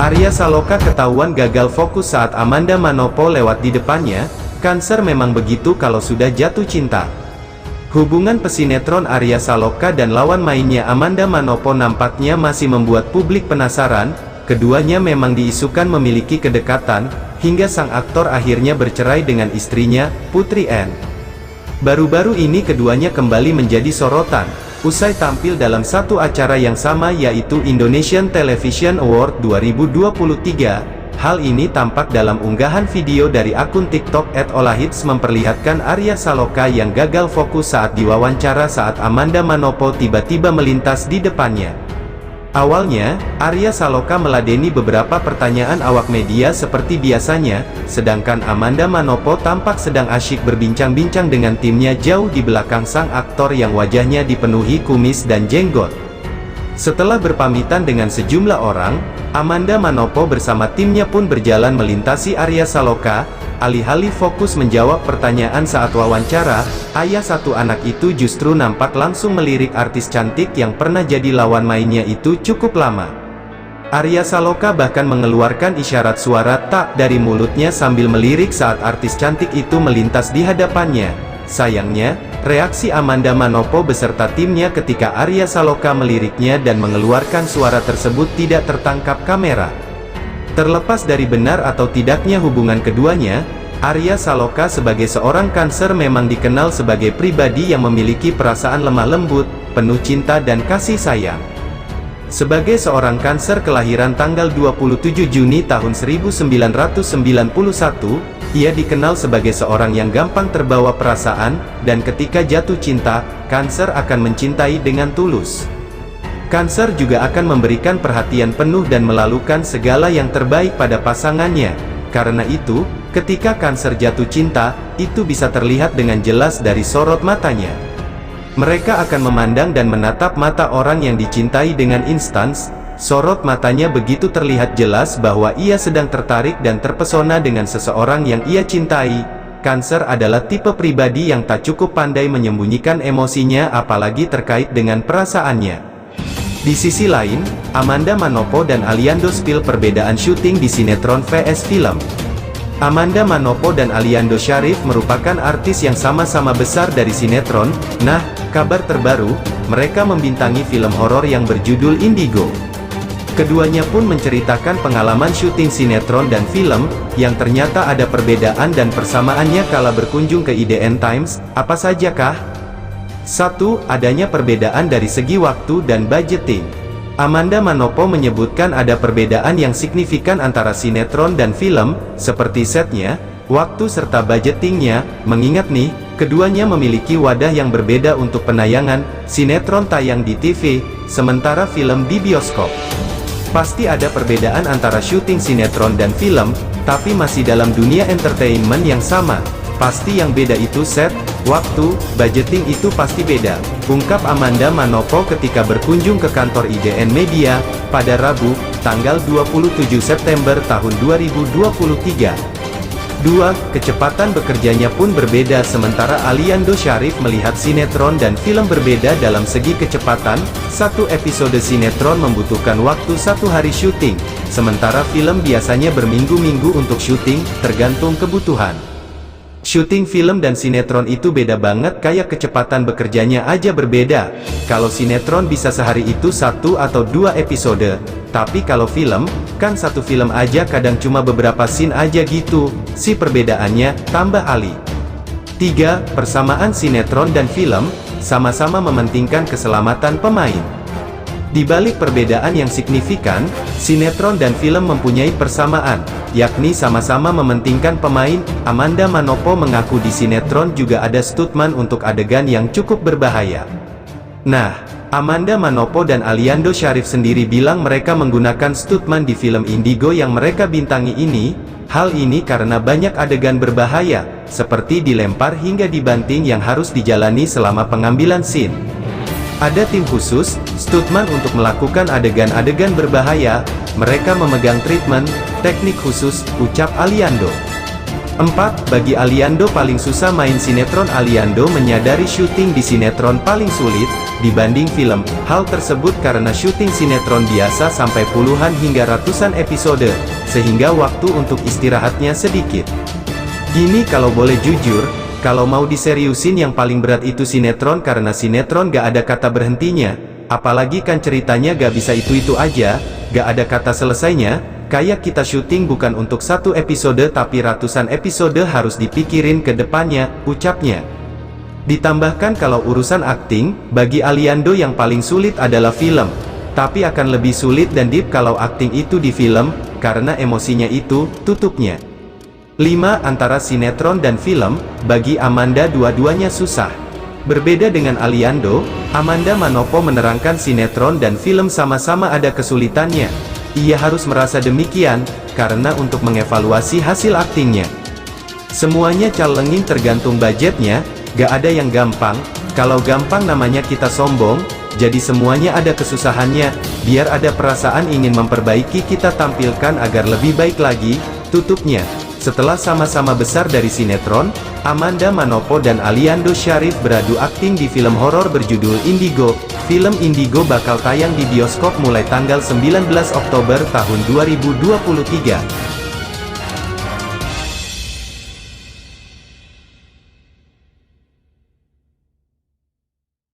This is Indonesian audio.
Arya Saloka ketahuan gagal fokus saat Amanda Manopo lewat di depannya. Cancer memang begitu kalau sudah jatuh cinta. Hubungan pesinetron Arya Saloka dan lawan mainnya Amanda Manopo nampaknya masih membuat publik penasaran. Keduanya memang diisukan memiliki kedekatan, hingga sang aktor akhirnya bercerai dengan istrinya, Putri Anne. Baru-baru ini keduanya kembali menjadi sorotan, usai tampil dalam satu acara yang sama yaitu Indonesian Television Award 2023. Hal ini tampak dalam unggahan video dari akun TikTok @olahhits memperlihatkan Arya Saloka yang gagal fokus saat diwawancara saat Amanda Manopo tiba-tiba melintas di depannya. Awalnya, Arya Saloka meladeni beberapa pertanyaan awak media seperti biasanya, sedangkan Amanda Manopo tampak sedang asyik berbincang-bincang dengan timnya jauh di belakang sang aktor yang wajahnya dipenuhi kumis dan jenggot. Setelah berpamitan dengan sejumlah orang, Amanda Manopo bersama timnya pun berjalan melintasi Arya Saloka. Alih-alih fokus menjawab pertanyaan saat wawancara, ayah satu anak itu justru nampak langsung melirik artis cantik yang pernah jadi lawan mainnya itu cukup lama. Arya Saloka bahkan mengeluarkan isyarat suara tak dari mulutnya sambil melirik saat artis cantik itu melintas di hadapannya. Sayangnya, reaksi Amanda Manopo beserta timnya ketika Arya Saloka meliriknya dan mengeluarkan suara tersebut tidak tertangkap kamera. Terlepas dari benar atau tidaknya hubungan keduanya, Arya Saloka sebagai seorang Cancer memang dikenal sebagai pribadi yang memiliki perasaan lemah lembut, penuh cinta dan kasih sayang. Sebagai seorang Cancer kelahiran tanggal 27 Juni tahun 1991, ia dikenal sebagai seorang yang gampang terbawa perasaan, dan ketika jatuh cinta, Cancer akan mencintai dengan tulus. Cancer juga akan memberikan perhatian penuh dan melakukan segala yang terbaik pada pasangannya. Karena itu, ketika Cancer jatuh cinta, itu bisa terlihat dengan jelas dari sorot matanya. Mereka akan memandang dan menatap mata orang yang dicintai dengan instans. Sorot matanya begitu terlihat jelas bahwa ia sedang tertarik dan terpesona dengan seseorang yang ia cintai. Cancer adalah tipe pribadi yang tak cukup pandai menyembunyikan emosinya apalagi terkait dengan perasaannya. Di sisi lain, Amanda Manopo dan Aliando spill perbedaan syuting di sinetron vs film. Amanda Manopo dan Aliando Syarif merupakan artis yang sama-sama besar dari sinetron. Nah, kabar terbaru, mereka membintangi film horor yang berjudul Indigo. Keduanya pun menceritakan pengalaman syuting sinetron dan film, yang ternyata ada perbedaan dan persamaannya kala berkunjung ke IDN Times. Apa sajakah? 1. Adanya perbedaan dari segi waktu dan budgeting. Amanda Manopo menyebutkan ada perbedaan yang signifikan antara sinetron dan film, seperti setnya, waktu serta budgetingnya. Mengingat nih, keduanya memiliki wadah yang berbeda untuk penayangan. Sinetron tayang di TV, sementara film di bioskop. Pasti ada perbedaan antara syuting sinetron dan film, tapi masih dalam dunia entertainment yang sama. Pasti yang beda itu set, waktu, budgeting itu pasti beda, ungkap Amanda Manopo ketika berkunjung ke kantor IDN Media, pada Rabu, tanggal 27 September tahun 2023. 2. Kecepatan bekerjanya pun berbeda. Sementara Aliando Syarif melihat sinetron dan film berbeda dalam segi kecepatan. Satu episode sinetron membutuhkan waktu 1 hari syuting, sementara film biasanya berminggu-minggu untuk syuting, tergantung kebutuhan. Syuting film dan sinetron itu beda banget, kayak kecepatan bekerjanya aja berbeda. Kalau sinetron bisa sehari itu 1 atau 2 episode, tapi kalau film, kan satu film aja kadang cuma beberapa scene aja gitu, si perbedaannya, tambah Ali. 3. Persamaan sinetron dan film, sama-sama mementingkan keselamatan pemain. Di balik perbedaan yang signifikan, sinetron dan film mempunyai persamaan, yakni sama-sama mementingkan pemain. Amanda Manopo mengaku di sinetron juga ada stuntman untuk adegan yang cukup berbahaya. Nah, Amanda Manopo dan Aliando Syarif sendiri bilang mereka menggunakan stuntman di film Indigo yang mereka bintangi ini. Hal ini karena banyak adegan berbahaya, seperti dilempar hingga dibanting yang harus dijalani selama pengambilan scene. Ada tim khusus, stuntman untuk melakukan adegan-adegan berbahaya. Mereka memegang treatment, teknik khusus, ucap Aliando. 4. Bagi Aliando paling susah main sinetron. Aliando menyadari syuting di sinetron paling sulit, dibanding film. Hal tersebut karena syuting sinetron biasa sampai puluhan hingga ratusan episode, sehingga waktu untuk istirahatnya sedikit. Gini kalau boleh jujur, kalau mau diseriusin yang paling berat itu sinetron karena sinetron gak ada kata berhentinya, apalagi kan ceritanya gak bisa itu-itu aja, gak ada kata selesainya. Kayak kita syuting bukan untuk satu episode tapi ratusan episode harus dipikirin ke depannya, ucapnya. Ditambahkan kalau urusan akting, bagi Aliando yang paling sulit adalah film. Tapi akan lebih sulit dan deep kalau akting itu di film, karena emosinya itu, tutupnya. 5. Antara sinetron dan film, bagi Amanda dua-duanya susah. Berbeda dengan Aliando, Amanda Manopo menerangkan sinetron dan film sama-sama ada kesulitannya. Ia harus merasa demikian, karena untuk mengevaluasi hasil aktingnya. Semuanya calenging tergantung budgetnya, gak ada yang gampang, kalau gampang namanya kita sombong, jadi semuanya ada kesusahannya, biar ada perasaan ingin memperbaiki kita tampilkan agar lebih baik lagi, tutupnya. Setelah sama-sama besar dari sinetron, Amanda Manopo dan Aliando Syarif beradu akting di film horor berjudul Indigo. Film Indigo bakal tayang di bioskop mulai tanggal 19 Oktober tahun 2023.